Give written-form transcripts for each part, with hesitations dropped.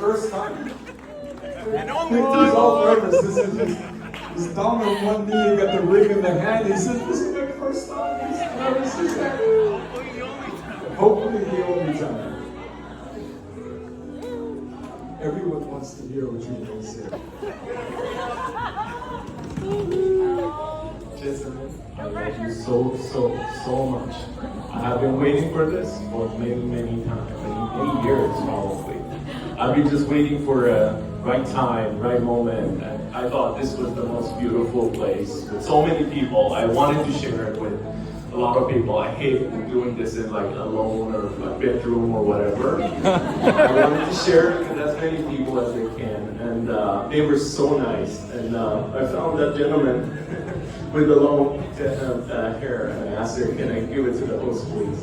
first time? And only He's time. all nervous. This is just, he's down on one knee, got the ring in the hand. He says, this is my first time. He's nervous. He said, hopefully the only time. Everyone wants to hear what you will say. Jessamyn, I love you so much. I have been waiting for this for many times, many years probably. I've been just waiting for a right time, right moment. And I thought this was the most beautiful place with so many people. I wanted to share it with a lot of people. I hate doing this in like alone or a bedroom or whatever. I wanted to share it with as many people as I can. And they were so nice. And I found that gentleman with the long hair, and I asked her, can I give it to the host, please?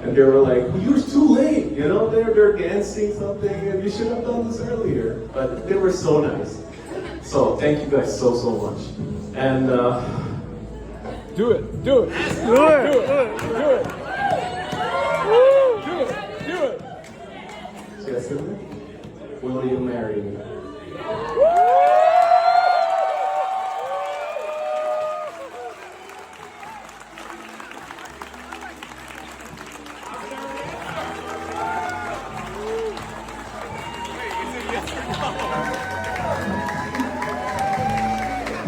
And they were like, well, you're too late, you know, they're dancing something, and you should have done this earlier. But they were so nice. So thank you guys so much. And Do it. Jessamyn, will you marry me?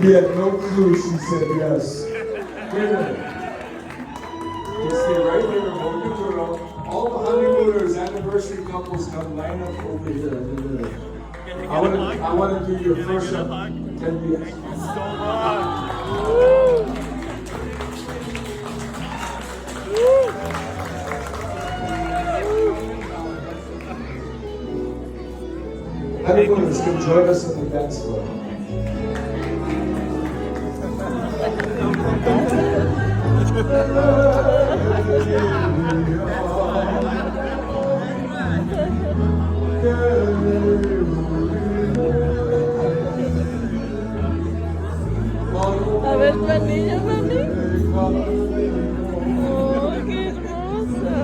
He had no clue she said yes. Wait a minute. You stay right here, hold your girl. All the honeymooners, anniversary couples come line up over here. I want to do your first 10 years. Honeymooners can join us on the dance floor. A ver tu anillo, mami. Oh, qué hermosa.